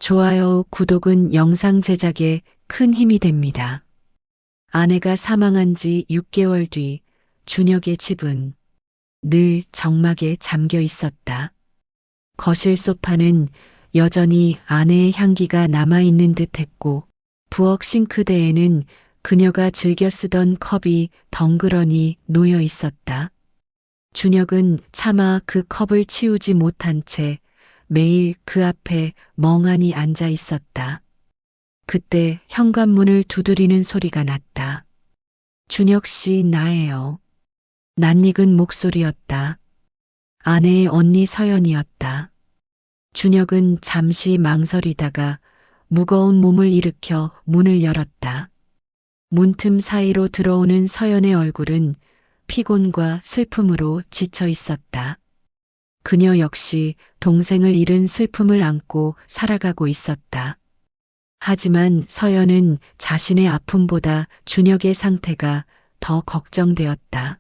좋아요, 구독은 영상 제작에 큰 힘이 됩니다. 아내가 사망한 지 6개월 뒤 준혁의 집은 늘 적막에 잠겨 있었다. 거실 소파는 여전히 아내의 향기가 남아있는 듯 했고 부엌 싱크대에는 그녀가 즐겨 쓰던 컵이 덩그러니 놓여 있었다. 준혁은 차마 그 컵을 치우지 못한 채 매일 그 앞에 멍하니 앉아 있었다. 그때 현관문을 두드리는 소리가 났다. 준혁 씨, 나예요. 낯익은 목소리였다. 아내의 언니 서연이었다. 준혁은 잠시 망설이다가 무거운 몸을 일으켜 문을 열었다. 문틈 사이로 들어오는 서연의 얼굴은 피곤과 슬픔으로 지쳐 있었다. 그녀 역시 동생을 잃은 슬픔을 안고 살아가고 있었다. 하지만 서연은 자신의 아픔보다 준혁의 상태가 더 걱정되었다.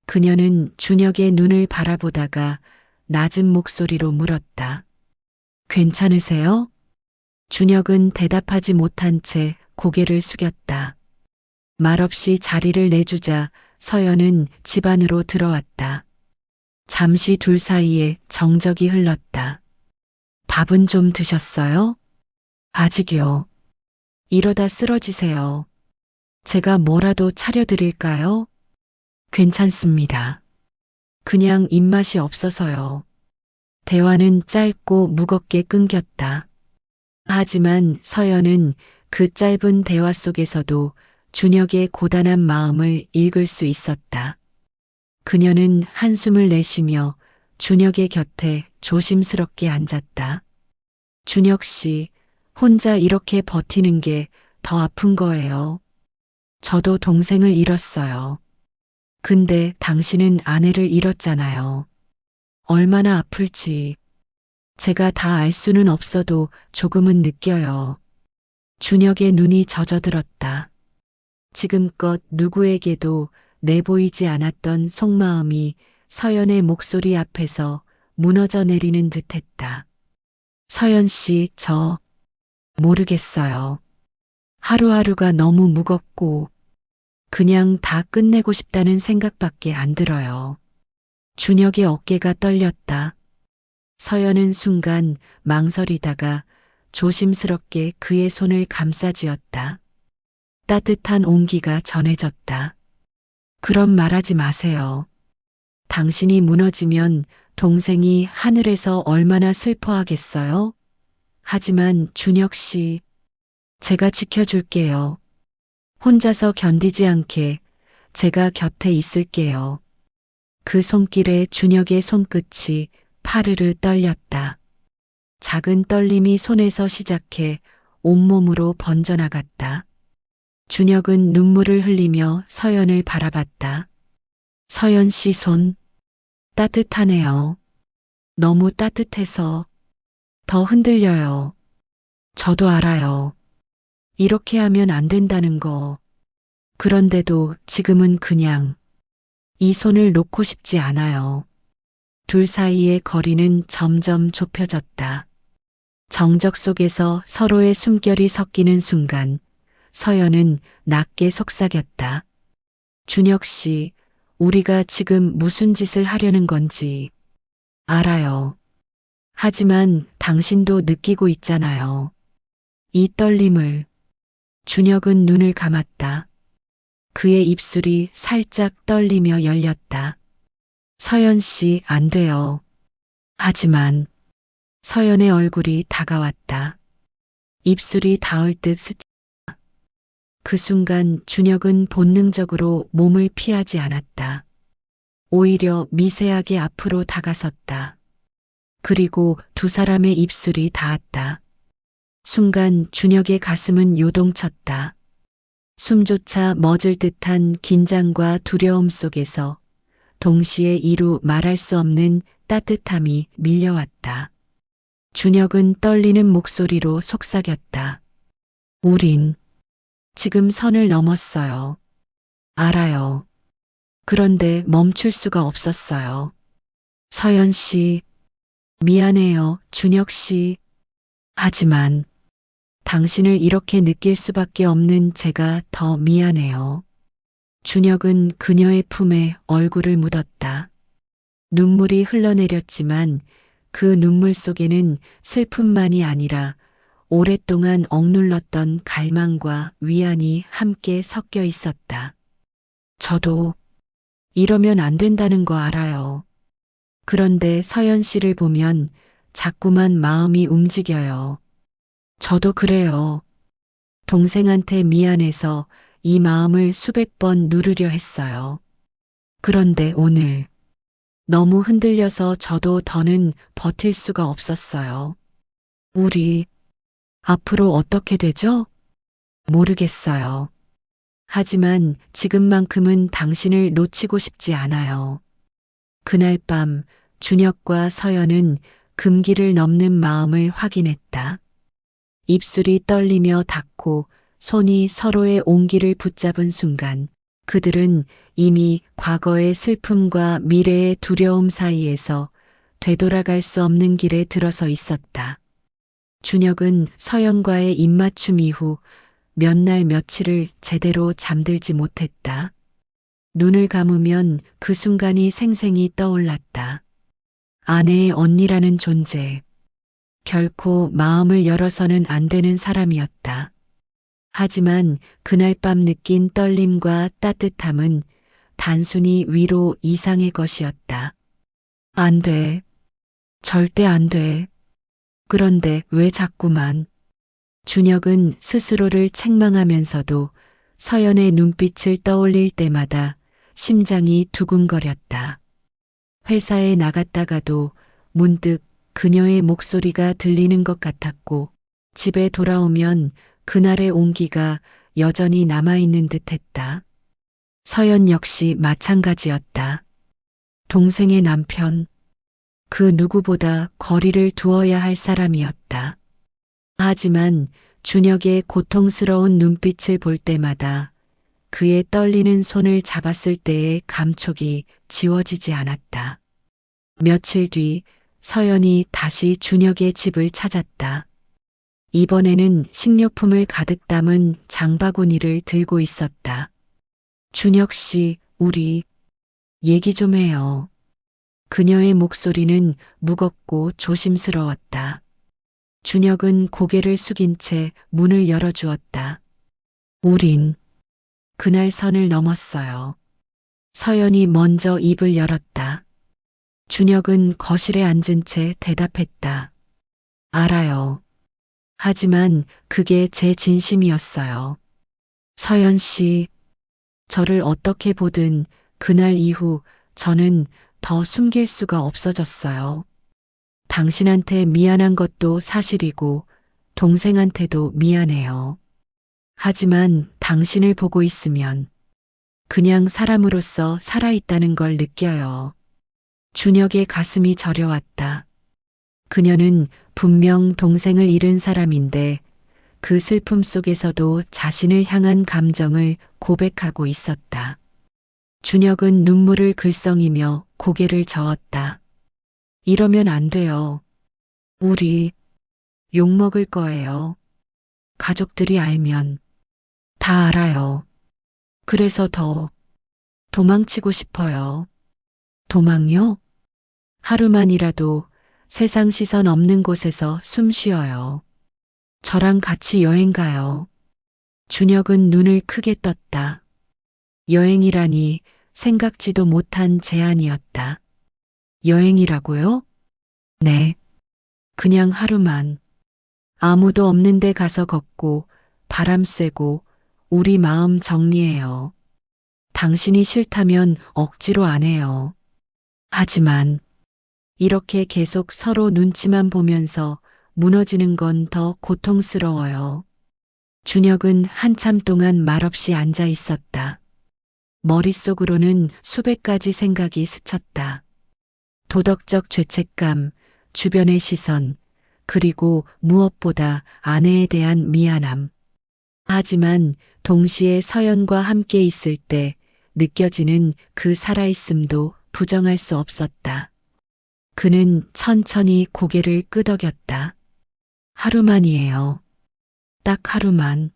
그녀는 준혁의 눈을 바라보다가 낮은 목소리로 물었다. 괜찮으세요? 준혁은 대답하지 못한 채 고개를 숙였다. 말없이 자리를 내주자 서연은 집 안으로 들어왔다. 잠시 둘 사이에 정적이 흘렀다. 밥은 좀 드셨어요? 아직이요. 이러다 쓰러지세요. 제가 뭐라도 차려드릴까요? 괜찮습니다. 그냥 입맛이 없어서요. 대화는 짧고 무겁게 끊겼다. 하지만 서연은 그 짧은 대화 속에서도 준혁의 고단한 마음을 읽을 수 있었다. 그녀는 한숨을 내쉬며 준혁의 곁에 조심스럽게 앉았다. 준혁 씨, 혼자 이렇게 버티는 게 더 아픈 거예요. 저도 동생을 잃었어요. 근데 당신은 아내를 잃었잖아요. 얼마나 아플지 제가 다 알 수는 없어도 조금은 느껴요. 준혁의 눈이 젖어들었다. 지금껏 누구에게도 내보이지 않았던 속마음이 서연의 목소리 앞에서 무너져 내리는 듯했다. 서연 씨, 저 모르겠어요. 하루하루가 너무 무겁고 그냥 다 끝내고 싶다는 생각밖에 안 들어요. 준혁의 어깨가 떨렸다. 서연은 순간 망설이다가 조심스럽게 그의 손을 감싸쥐었다. 따뜻한 온기가 전해졌다. 그런 말하지 마세요. 당신이 무너지면 동생이 하늘에서 얼마나 슬퍼하겠어요? 하지만 준혁 씨, 제가 지켜줄게요. 혼자서 견디지 않게 제가 곁에 있을게요. 그 손길에 준혁의 손끝이 파르르 떨렸다. 작은 떨림이 손에서 시작해 온몸으로 번져나갔다. 준혁은 눈물을 흘리며 서연을 바라봤다. 서연 씨 손 따뜻하네요. 너무 따뜻해서 더 흔들려요. 저도 알아요. 이렇게 하면 안 된다는 거. 그런데도 지금은 그냥 이 손을 놓고 싶지 않아요. 둘 사이의 거리는 점점 좁혀졌다. 정적 속에서 서로의 숨결이 섞이는 순간 서연은 낮게 속삭였다. 준혁 씨, 우리가 지금 무슨 짓을 하려는 건지 알아요. 하지만 당신도 느끼고 있잖아요. 이 떨림을. 준혁은 눈을 감았다. 그의 입술이 살짝 떨리며 열렸다. 서연 씨, 안 돼요. 하지만 서연의 얼굴이 다가왔다. 입술이 닿을 듯 스쳤다. 그 순간 준혁은 본능적으로 몸을 피하지 않았다. 오히려 미세하게 앞으로 다가섰다. 그리고 두 사람의 입술이 닿았다. 순간 준혁의 가슴은 요동쳤다. 숨조차 멎을 듯한 긴장과 두려움 속에서 동시에 이루 말할 수 없는 따뜻함이 밀려왔다. 준혁은 떨리는 목소리로 속삭였다. 우린 지금 선을 넘었어요. 알아요. 그런데 멈출 수가 없었어요. 서연 씨, 미안해요, 준혁 씨. 하지만 당신을 이렇게 느낄 수밖에 없는 제가 더 미안해요. 준혁은 그녀의 품에 얼굴을 묻었다. 눈물이 흘러내렸지만 그 눈물 속에는 슬픔만이 아니라 오랫동안 억눌렀던 갈망과 위안이 함께 섞여 있었다. 저도 이러면 안 된다는 거 알아요. 그런데 서연 씨를 보면 자꾸만 마음이 움직여요. 저도 그래요. 동생한테 미안해서 이 마음을 수백 번 누르려 했어요. 그런데 오늘 너무 흔들려서 저도 더는 버틸 수가 없었어요. 우리 앞으로 어떻게 되죠? 모르겠어요. 하지만 지금만큼은 당신을 놓치고 싶지 않아요. 그날 밤 준혁과 서연은 금기를 넘는 마음을 확인했다. 입술이 떨리며 닿고 손이 서로의 온기를 붙잡은 순간 그들은 이미 과거의 슬픔과 미래의 두려움 사이에서 되돌아갈 수 없는 길에 들어서 있었다. 준혁은 서연과의 입맞춤 이후 몇 날 며칠을 제대로 잠들지 못했다. 눈을 감으면 그 순간이 생생히 떠올랐다. 아내의 언니라는 존재. 결코 마음을 열어서는 안 되는 사람이었다. 하지만 그날 밤 느낀 떨림과 따뜻함은 단순히 위로 이상의 것이었다. 안 돼. 절대 안 돼. 그런데 왜 자꾸만. 준혁은 스스로를 책망하면서도 서연의 눈빛을 떠올릴 때마다 심장이 두근거렸다. 회사에 나갔다가도 문득 그녀의 목소리가 들리는 것 같았고 집에 돌아오면 그날의 온기가 여전히 남아있는 듯했다. 서연 역시 마찬가지였다. 동생의 남편, 그 누구보다 거리를 두어야 할 사람이었다. 하지만 준혁의 고통스러운 눈빛을 볼 때마다 그의 떨리는 손을 잡았을 때의 감촉이 지워지지 않았다. 며칠 뒤 서연이 다시 준혁의 집을 찾았다. 이번에는 식료품을 가득 담은 장바구니를 들고 있었다. 준혁 씨, 우리 얘기 좀 해요. 그녀의 목소리는 무겁고 조심스러웠다. 준혁은 고개를 숙인 채 문을 열어주었다. 우린 그날 선을 넘었어요. 서연이 먼저 입을 열었다. 준혁은 거실에 앉은 채 대답했다. 알아요. 하지만 그게 제 진심이었어요. 서연 씨, 저를 어떻게 보든 그날 이후 저는 더 숨길 수가 없어졌어요. 당신한테 미안한 것도 사실이고 동생한테도 미안해요. 하지만 당신을 보고 있으면 그냥 사람으로서 살아있다는 걸 느껴요. 준혁의 가슴이 저려왔다. 그녀는 분명 동생을 잃은 사람인데 그 슬픔 속에서도 자신을 향한 감정을 고백하고 있었다. 준혁은 눈물을 글썽이며 고개를 저었다. 이러면 안 돼요. 우리 욕먹을 거예요. 가족들이 알면 다 알아요. 그래서 더 도망치고 싶어요. 도망요? 하루만이라도 세상 시선 없는 곳에서 숨 쉬어요. 저랑 같이 여행 가요. 준혁은 눈을 크게 떴다. 여행이라니 생각지도 못한 제안이었다. 여행이라고요? 네. 그냥 하루만. 아무도 없는 데 가서 걷고 바람 쐬고 우리 마음 정리해요. 당신이 싫다면 억지로 안 해요. 하지만 이렇게 계속 서로 눈치만 보면서 무너지는 건 더 고통스러워요. 준혁은 한참 동안 말없이 앉아 있었다. 머릿속으로는 수백 가지 생각이 스쳤다. 도덕적 죄책감, 주변의 시선, 그리고 무엇보다 아내에 대한 미안함. 하지만 동시에 서연과 함께 있을 때 느껴지는 그 살아있음도 부정할 수 없었다. 그는 천천히 고개를 끄덕였다. 하루만이에요. 딱 하루만.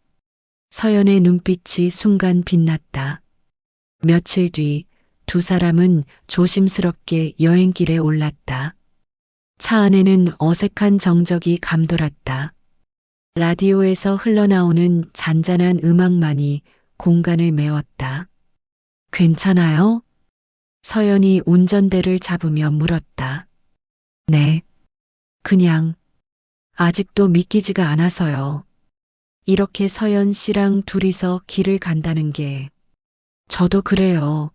서연의 눈빛이 순간 빛났다. 며칠 뒤 두 사람은 조심스럽게 여행길에 올랐다. 차 안에는 어색한 정적이 감돌았다. 라디오에서 흘러나오는 잔잔한 음악만이 공간을 메웠다. 괜찮아요? 서연이 운전대를 잡으며 물었다. 네. 그냥 아직도 믿기지가 않아서요. 이렇게 서연 씨랑 둘이서 길을 간다는 게 저도 그래요.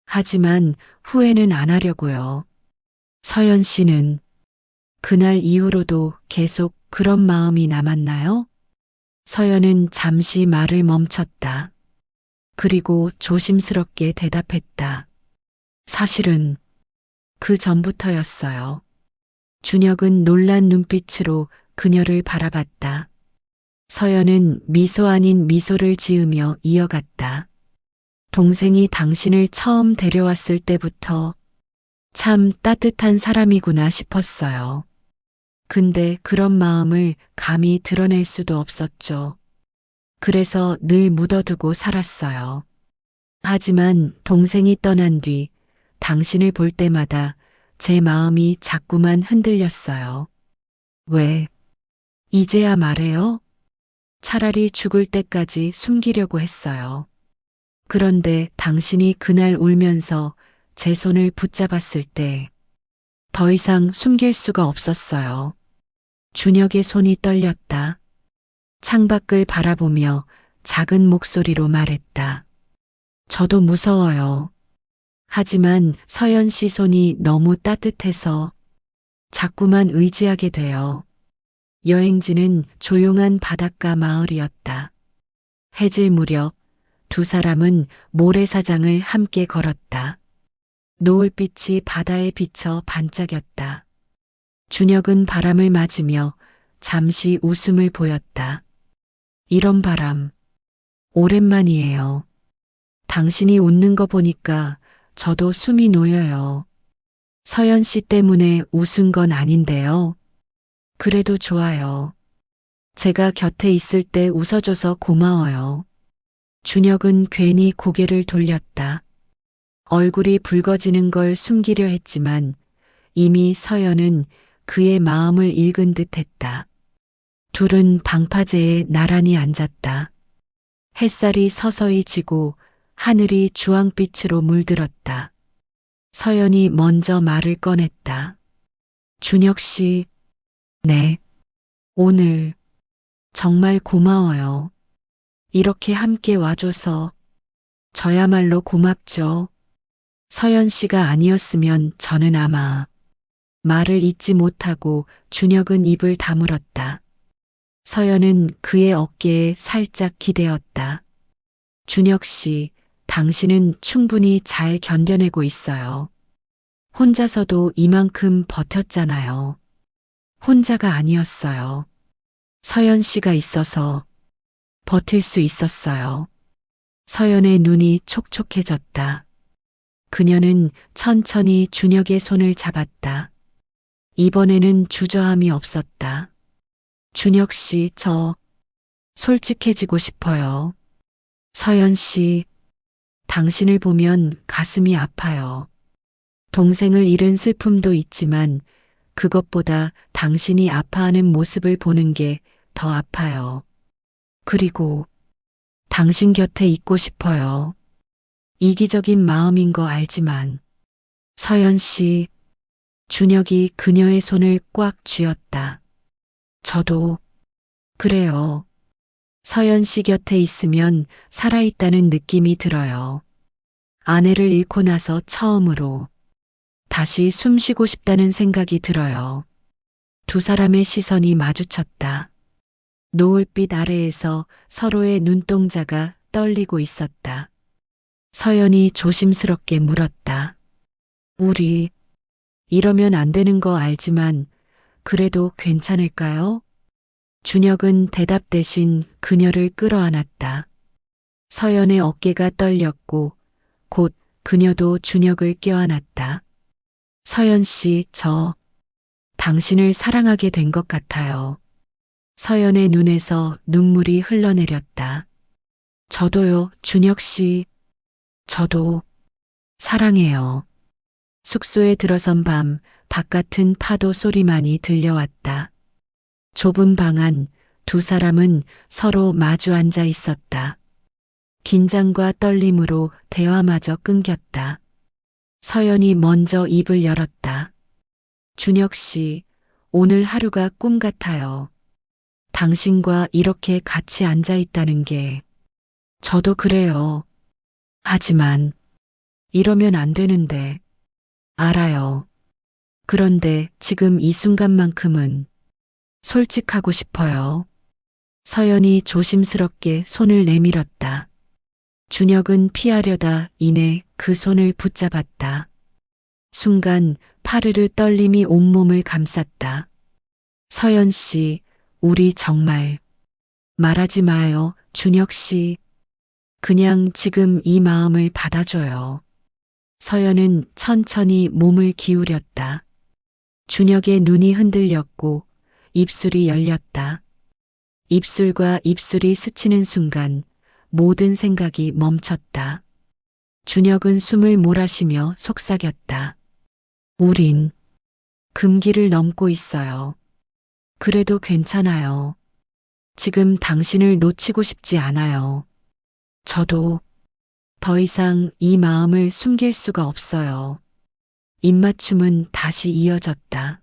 하지만 후회는 안 하려고요. 서연 씨는 그날 이후로도 계속 그런 마음이 남았나요? 서연은 잠시 말을 멈췄다. 그리고 조심스럽게 대답했다. 사실은 그 전부터였어요. 준혁은 놀란 눈빛으로 그녀를 바라봤다. 서연은 미소 아닌 미소를 지으며 이어갔다. 동생이 당신을 처음 데려왔을 때부터 참 따뜻한 사람이구나 싶었어요. 근데 그런 마음을 감히 드러낼 수도 없었죠. 그래서 늘 묻어두고 살았어요. 하지만 동생이 떠난 뒤 당신을 볼 때마다 제 마음이 자꾸만 흔들렸어요. 왜? 이제야 말해요? 차라리 죽을 때까지 숨기려고 했어요. 그런데 당신이 그날 울면서 제 손을 붙잡았을 때 더 이상 숨길 수가 없었어요. 준혁의 손이 떨렸다. 창밖을 바라보며 작은 목소리로 말했다. 저도 무서워요. 하지만 서연 씨 손이 너무 따뜻해서 자꾸만 의지하게 돼요. 여행지는 조용한 바닷가 마을이었다. 해질 무렵 두 사람은 모래사장을 함께 걸었다. 노을빛이 바다에 비쳐 반짝였다. 준혁은 바람을 맞으며 잠시 웃음을 보였다. 이런 바람, 오랜만이에요. 당신이 웃는 거 보니까 저도 숨이 놓여요. 서연 씨 때문에 웃은 건 아닌데요. 그래도 좋아요. 제가 곁에 있을 때 웃어줘서 고마워요. 준혁은 괜히 고개를 돌렸다. 얼굴이 붉어지는 걸 숨기려 했지만 이미 서연은 그의 마음을 읽은 듯 했다. 둘은 방파제에 나란히 앉았다. 햇살이 서서히 지고 하늘이 주황빛으로 물들었다. 서연이 먼저 말을 꺼냈다. 준혁 씨, 네. 오늘 정말 고마워요. 이렇게 함께 와줘서 저야말로 고맙죠. 서연 씨가 아니었으면 저는 아마 말을 잇지 못하고 준혁은 입을 다물었다. 서연은 그의 어깨에 살짝 기대었다. 준혁 씨, 당신은 충분히 잘 견뎌내고 있어요. 혼자서도 이만큼 버텼잖아요. 혼자가 아니었어요. 서연 씨가 있어서 버틸 수 있었어요. 서연의 눈이 촉촉해졌다. 그녀는 천천히 준혁의 손을 잡았다. 이번에는 주저함이 없었다. 준혁 씨, 저 솔직해지고 싶어요. 서연 씨, 당신을 보면 가슴이 아파요. 동생을 잃은 슬픔도 있지만 그것보다 당신이 아파하는 모습을 보는 게 더 아파요. 그리고 당신 곁에 있고 싶어요. 이기적인 마음인 거 알지만 서연 씨, 준혁이 그녀의 손을 꽉 쥐었다. 저도 그래요. 서연 씨 곁에 있으면 살아있다는 느낌이 들어요. 아내를 잃고 나서 처음으로 다시 숨 쉬고 싶다는 생각이 들어요. 두 사람의 시선이 마주쳤다. 노을빛 아래에서 서로의 눈동자가 떨리고 있었다. 서연이 조심스럽게 물었다. 우리 이러면 안 되는 거 알지만 그래도 괜찮을까요? 준혁은 대답 대신 그녀를 끌어안았다. 서연의 어깨가 떨렸고 곧 그녀도 준혁을 껴안았다. 서연 씨, 저 당신을 사랑하게 된 것 같아요. 서연의 눈에서 눈물이 흘러내렸다. 저도요, 준혁 씨. 저도 사랑해요. 숙소에 들어선 밤, 바깥은 파도 소리만이 들려왔다. 좁은 방 안 두 사람은 서로 마주 앉아 있었다. 긴장과 떨림으로 대화마저 끊겼다. 서연이 먼저 입을 열었다. 준혁 씨, 오늘 하루가 꿈 같아요. 당신과 이렇게 같이 앉아 있다는 게. 저도 그래요. 하지만 이러면 안 되는데. 알아요. 그런데 지금 이 순간만큼은 솔직하고 싶어요. 서연이 조심스럽게 손을 내밀었다. 준혁은 피하려다 이내 그 손을 붙잡았다. 순간 파르르 떨림이 온몸을 감쌌다. 서연 씨, 우리 정말 말하지 마요, 준혁 씨. 그냥 지금 이 마음을 받아줘요. 서연은 천천히 몸을 기울였다. 준혁의 눈이 흔들렸고 입술이 열렸다. 입술과 입술이 스치는 순간 모든 생각이 멈췄다. 준혁은 숨을 몰아쉬며 속삭였다. 우린 금기를 넘고 있어요. 그래도 괜찮아요. 지금 당신을 놓치고 싶지 않아요. 저도 더 이상 이 마음을 숨길 수가 없어요. 입맞춤은 다시 이어졌다.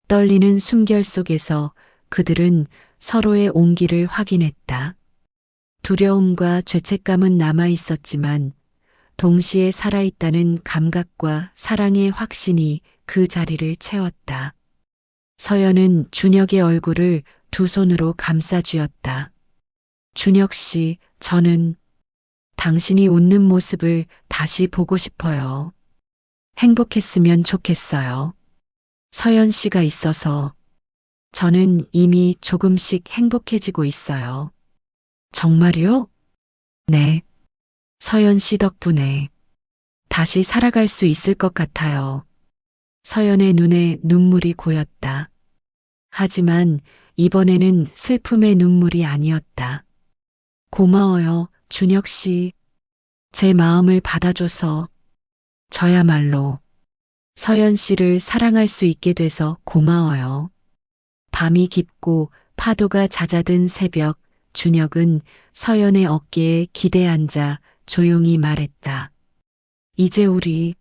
떨리는 숨결 속에서 그들은 서로의 온기를 확인했다. 두려움과 죄책감은 남아 있었지만 동시에 살아있다는 감각과 사랑의 확신이 그 자리를 채웠다. 서연은 준혁의 얼굴을 두 손으로 감싸 쥐었다. 준혁 씨, 저는 당신이 웃는 모습을 다시 보고 싶어요. 행복했으면 좋겠어요. 서연 씨가 있어서 저는 이미 조금씩 행복해지고 있어요. 정말요? 네. 서연 씨 덕분에 다시 살아갈 수 있을 것 같아요. 서연의 눈에 눈물이 고였다. 하지만 이번에는 슬픔의 눈물이 아니었다. 고마워요, 준혁 씨. 제 마음을 받아줘서. 저야말로 서연 씨를 사랑할 수 있게 돼서 고마워요. 밤이 깊고 파도가 잦아든 새벽, 준혁은 서연의 어깨에 기대앉아 조용히 말했다. 이제 우리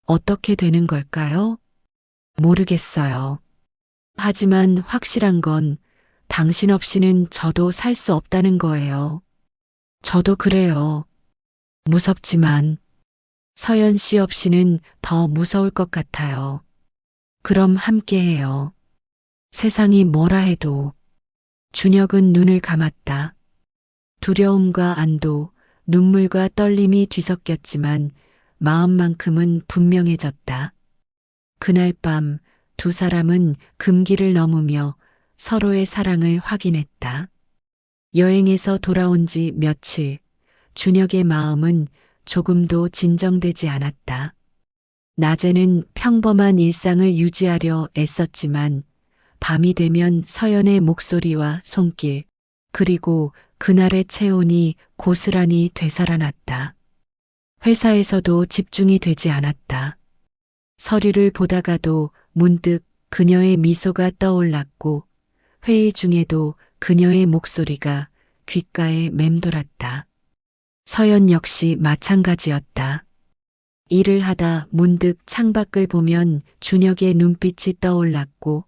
어떻게 되는 걸까요? 모르겠어요. 하지만 확실한 건 당신 없이는 저도 살 수 없다는 거예요. 저도 그래요. 무섭지만 서연 씨 없이는 더 무서울 것 같아요. 그럼 함께해요. 세상이 뭐라 해도. 준혁은 눈을 감았다. 두려움과 안도, 눈물과 떨림이 뒤섞였지만 마음만큼은 분명해졌다. 그날 밤 두 사람은 금기를 넘으며 서로의 사랑을 확인했다. 여행에서 돌아온 지 며칠, 준혁의 마음은 조금도 진정되지 않았다. 낮에는 평범한 일상을 유지하려 애썼지만 밤이 되면 서연의 목소리와 손길, 그리고 그날의 체온이 고스란히 되살아났다. 회사에서도 집중이 되지 않았다. 서류를 보다가도 문득 그녀의 미소가 떠올랐고 회의 중에도 그녀의 목소리가 귓가에 맴돌았다. 서연 역시 마찬가지였다. 일을 하다 문득 창밖을 보면 준혁의 눈빛이 떠올랐고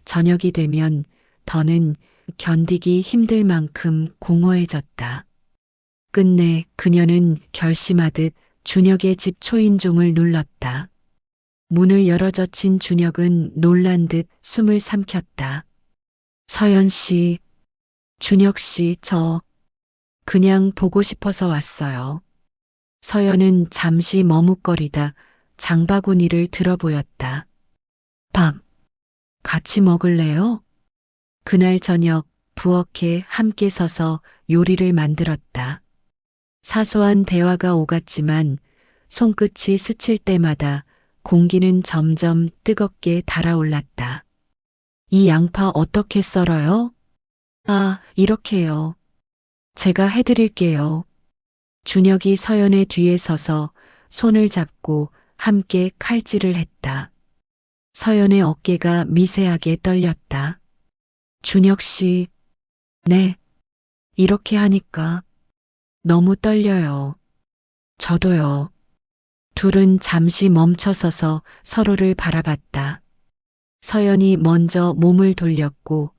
저녁이 되면 더는 견디기 힘들 만큼 공허해졌다. 끝내 그녀는 결심하듯 준혁의 집 초인종을 눌렀다. 문을 열어 젖힌 준혁은 놀란 듯 숨을 삼켰다. 서연 씨, 준혁 씨, 저 그냥 보고 싶어서 왔어요. 서연은 잠시 머뭇거리다 장바구니를 들어보였다. 밥, 같이 먹을래요? 그날 저녁 부엌에 함께 서서 요리를 만들었다. 사소한 대화가 오갔지만 손끝이 스칠 때마다 공기는 점점 뜨겁게 달아올랐다. 이 양파 어떻게 썰어요? 아, 이렇게요. 제가 해드릴게요. 준혁이 서연의 뒤에 서서 손을 잡고 함께 칼질을 했다. 서연의 어깨가 미세하게 떨렸다. 준혁 씨, 네, 이렇게 하니까 너무 떨려요. 저도요. 둘은 잠시 멈춰서서 서로를 바라봤다. 서연이 먼저 몸을 돌렸고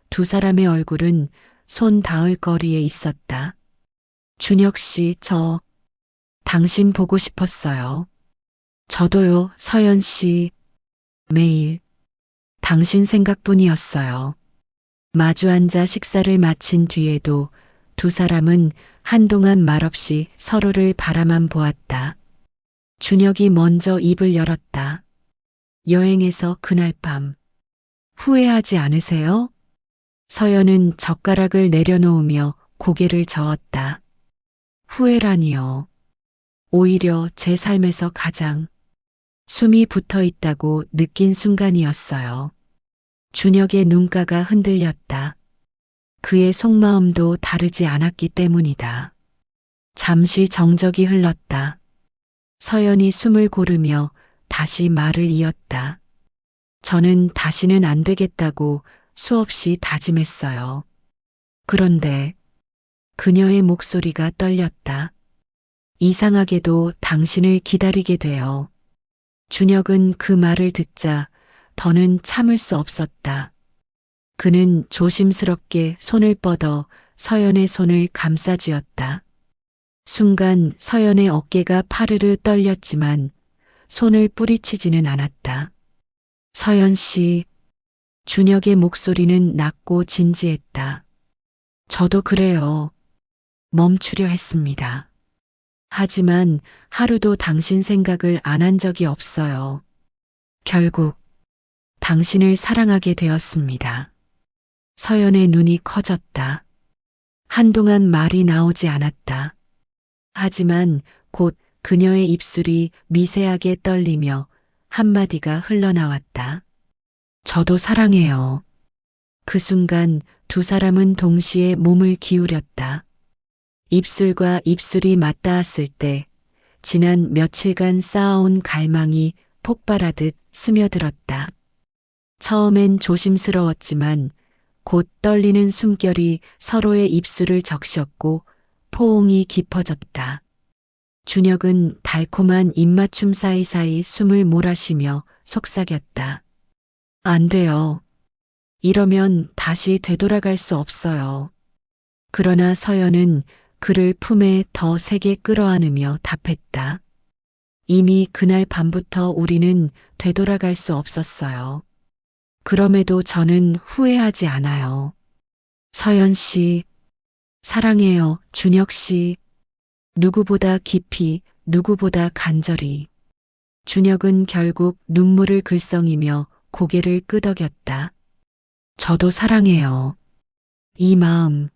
두 사람의 얼굴은 손 닿을 거리에 있었다. 준혁 씨, 당신 보고 싶었어요. 저도요, 서연 씨. 매일 당신 생각뿐이었어요. 마주 앉아 식사를 마친 뒤에도 두 사람은 한동안 말없이 서로를 바라만 보았다. 준혁이 먼저 입을 열었다. 여행에서 그날 밤 후회하지 않으세요? 서연은 젓가락을 내려놓으며 고개를 저었다. 후회라니요. 오히려 제 삶에서 가장 숨이 붙어 있다고 느낀 순간이었어요. 준혁의 눈가가 흔들렸다. 그의 속마음도 다르지 않았기 때문이다. 잠시 정적이 흘렀다. 서연이 숨을 고르며 다시 말을 이었다. 저는 다시는 안 되겠다고 수없이 다짐했어요. 그런데 그녀의 목소리가 떨렸다. 이상하게도 당신을 기다리게 돼요. 준혁은 그 말을 듣자 더는 참을 수 없었다. 그는 조심스럽게 손을 뻗어 서연의 손을 감싸쥐었다. 순간 서연의 어깨가 파르르 떨렸지만 손을 뿌리치지는 않았다. 서연 씨, 준혁의 목소리는 낮고 진지했다. 저도 그래요. 멈추려 했습니다. 하지만 하루도 당신 생각을 안 한 적이 없어요. 결국 당신을 사랑하게 되었습니다. 서연의 눈이 커졌다. 한동안 말이 나오지 않았다. 하지만 곧 그녀의 입술이 미세하게 떨리며 한마디가 흘러나왔다. 저도 사랑해요. 그 순간 두 사람은 동시에 몸을 기울였다. 입술과 입술이 맞닿았을 때 지난 며칠간 쌓아온 갈망이 폭발하듯 스며들었다. 처음엔 조심스러웠지만 곧 떨리는 숨결이 서로의 입술을 적셨고 포옹이 깊어졌다. 준혁은 달콤한 입맞춤 사이사이 숨을 몰아쉬며 속삭였다. 안 돼요. 이러면 다시 되돌아갈 수 없어요. 그러나 서연은 그를 품에 더 세게 끌어안으며 답했다. 이미 그날 밤부터 우리는 되돌아갈 수 없었어요. 그럼에도 저는 후회하지 않아요. 서연 씨, 사랑해요, 준혁 씨. 누구보다 깊이, 누구보다 간절히. 준혁은 결국 눈물을 글썽이며 고개를 끄덕였다. 저도 사랑해요. 이 마음,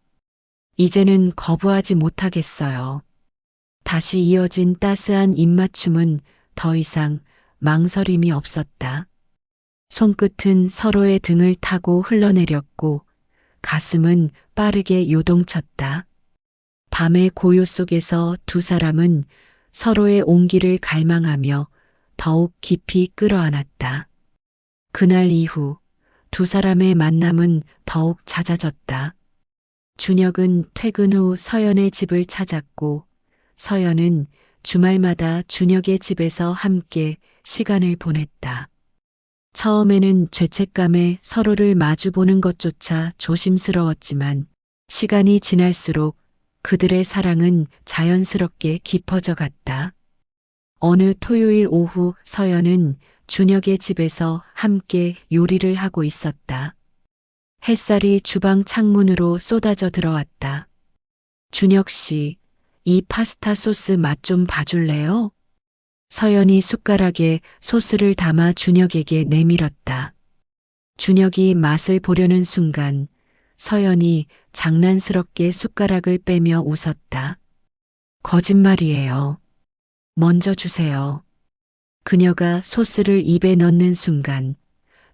이제는 거부하지 못하겠어요. 다시 이어진 따스한 입맞춤은 더 이상 망설임이 없었다. 손끝은 서로의 등을 타고 흘러내렸고 가슴은 빠르게 요동쳤다. 밤의 고요 속에서 두 사람은 서로의 온기를 갈망하며 더욱 깊이 끌어안았다. 그날 이후 두 사람의 만남은 더욱 잦아졌다. 준혁은 퇴근 후 서연의 집을 찾았고 서연은 주말마다 준혁의 집에서 함께 시간을 보냈다. 처음에는 죄책감에 서로를 마주보는 것조차 조심스러웠지만 시간이 지날수록 그들의 사랑은 자연스럽게 깊어져 갔다. 어느 토요일 오후 서연은 준혁의 집에서 함께 요리를 하고 있었다. 햇살이 주방 창문으로 쏟아져 들어왔다. 준혁 씨, 이 파스타 소스 맛 좀 봐줄래요? 서연이 숟가락에 소스를 담아 준혁에게 내밀었다. 준혁이 맛을 보려는 순간 서연이 장난스럽게 숟가락을 빼며 웃었다. 거짓말이에요. 먼저 주세요. 그녀가 소스를 입에 넣는 순간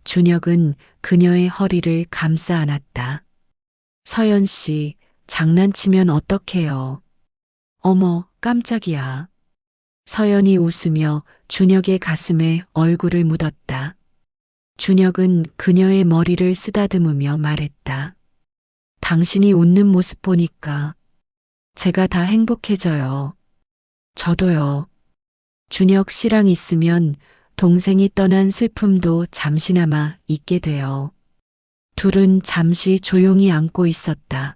준혁은 그녀의 허리를 감싸 안았다. 서연 씨, 장난치면 어떡해요. 어머, 깜짝이야. 서연이 웃으며 준혁의 가슴에 얼굴을 묻었다. 준혁은 그녀의 머리를 쓰다듬으며 말했다. 당신이 웃는 모습 보니까 제가 다 행복해져요. 저도요. 준혁 씨랑 있으면 동생이 떠난 슬픔도 잠시나마 잊게 돼요. 둘은 잠시 조용히 앉고 있었다.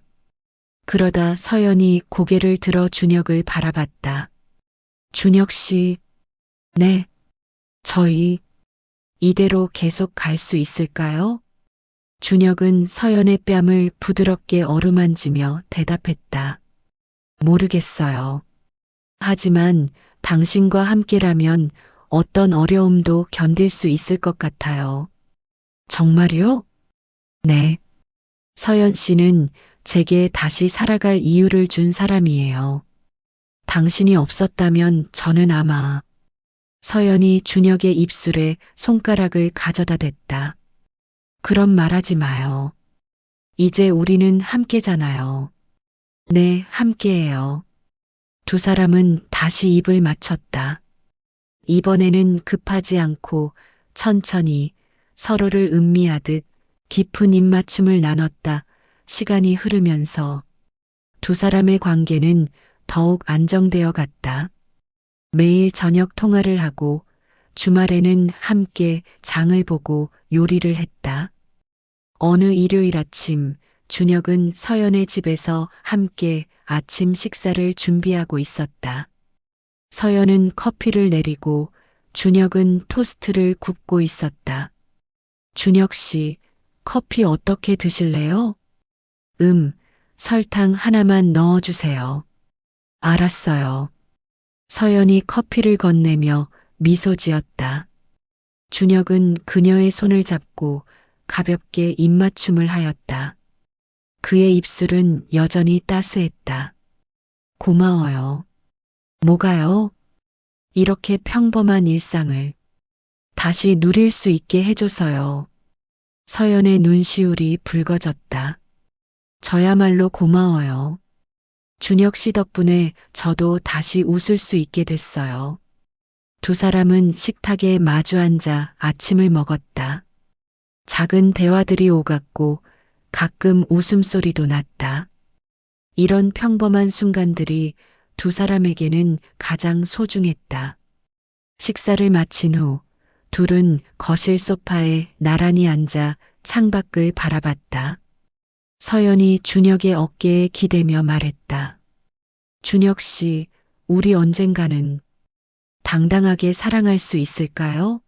그러다 서연이 고개를 들어 준혁을 바라봤다. 준혁 씨, 네, 저희 이대로 계속 갈 수 있을까요? 준혁은 서연의 뺨을 부드럽게 어루만지며 대답했다. 모르겠어요. 하지만 당신과 함께라면 어떤 어려움도 견딜 수 있을 것 같아요. 정말요? 네. 서연 씨는 제게 다시 살아갈 이유를 준 사람이에요. 당신이 없었다면 저는 아마 서연이 준혁의 입술에 손가락을 가져다 댔다. 그런 말하지 마요. 이제 우리는 함께잖아요. 네, 함께해요. 두 사람은 다시 입을 맞췄다. 이번에는 급하지 않고 천천히 서로를 음미하듯 깊은 입맞춤을 나눴다. 시간이 흐르면서 두 사람의 관계는 더욱 안정되어 갔다. 매일 저녁 통화를 하고 주말에는 함께 장을 보고 요리를 했다. 어느 일요일 아침 준혁은 서연의 집에서 함께 아침 식사를 준비하고 있었다. 서연은 커피를 내리고 준혁은 토스트를 굽고 있었다. 준혁 씨, 커피 어떻게 드실래요? 설탕 하나만 넣어주세요. 알았어요. 서연이 커피를 건네며 미소 지었다. 준혁은 그녀의 손을 잡고 가볍게 입맞춤을 하였다. 그의 입술은 여전히 따스했다. 고마워요. 뭐가요? 이렇게 평범한 일상을 다시 누릴 수 있게 해줘서요. 서연의 눈시울이 붉어졌다. 저야말로 고마워요. 준혁 씨 덕분에 저도 다시 웃을 수 있게 됐어요. 두 사람은 식탁에 마주 앉아 아침을 먹었다. 작은 대화들이 오갔고 가끔 웃음소리도 났다. 이런 평범한 순간들이 두 사람에게는 가장 소중했다. 식사를 마친 후 둘은 거실 소파에 나란히 앉아 창밖을 바라봤다. 서연이 준혁의 어깨에 기대며 말했다. 준혁 씨, 우리 언젠가는 당당하게 사랑할 수 있을까요?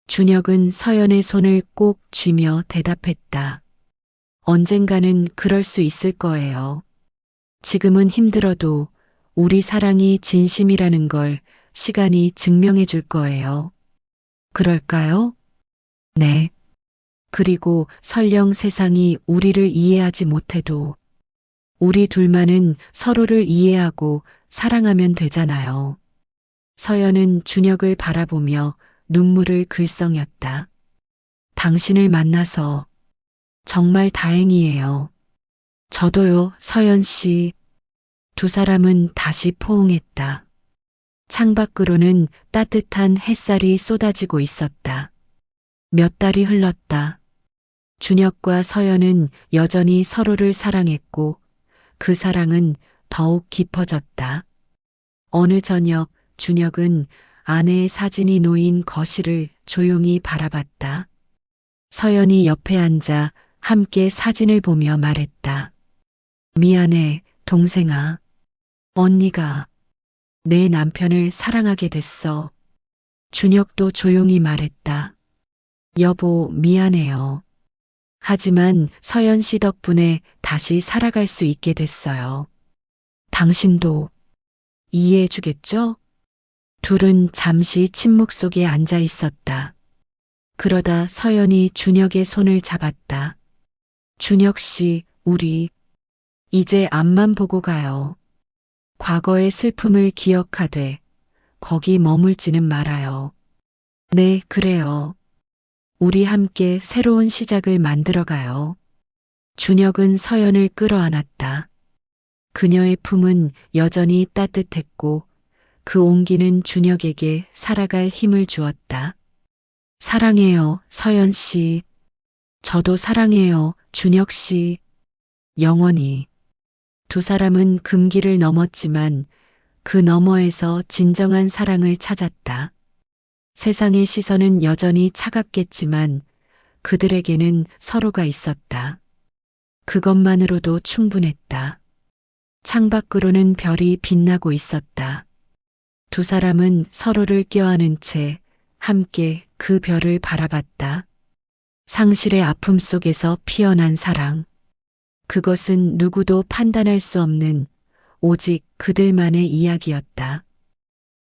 준혁은 서연의 손을 꼭 쥐며 대답했다. 언젠가는 그럴 수 있을 거예요. 지금은 힘들어도 우리 사랑이 진심이라는 걸 시간이 증명해 줄 거예요. 그럴까요? 네. 그리고 설령 세상이 우리를 이해하지 못해도 우리 둘만은 서로를 이해하고 사랑하면 되잖아요. 서연은 준혁을 바라보며 눈물을 글썽였다. 당신을 만나서 정말 다행이에요. 저도요, 서연 씨. 두 사람은 다시 포옹했다. 창밖으로는 따뜻한 햇살이 쏟아지고 있었다. 몇 달이 흘렀다. 준혁과 서연은 여전히 서로를 사랑했고 그 사랑은 더욱 깊어졌다. 어느 저녁 준혁은 아내의 사진이 놓인 거실을 조용히 바라봤다. 서연이 옆에 앉아 함께 사진을 보며 말했다. 미안해, 동생아. 언니가 내 남편을 사랑하게 됐어. 준혁도 조용히 말했다. 여보, 미안해요. 하지만 서연 씨 덕분에 다시 살아갈 수 있게 됐어요. 당신도 이해해 주겠죠? 둘은 잠시 침묵 속에 앉아 있었다. 그러다 서연이 준혁의 손을 잡았다. 준혁 씨, 우리 이제 앞만 보고 가요. 과거의 슬픔을 기억하되 거기 머물지는 말아요. 네, 그래요. 우리 함께 새로운 시작을 만들어 가요. 준혁은 서연을 끌어안았다. 그녀의 품은 여전히 따뜻했고 그 온기는 준혁에게 살아갈 힘을 주었다. 사랑해요, 서연 씨. 저도 사랑해요, 준혁 씨. 영원히. 두 사람은 금기를 넘었지만 그 너머에서 진정한 사랑을 찾았다. 세상의 시선은 여전히 차갑겠지만 그들에게는 서로가 있었다. 그것만으로도 충분했다. 창밖으로는 별이 빛나고 있었다. 두 사람은 서로를 껴안은 채 함께 그 별을 바라봤다. 상실의 아픔 속에서 피어난 사랑. 그것은 누구도 판단할 수 없는 오직 그들만의 이야기였다.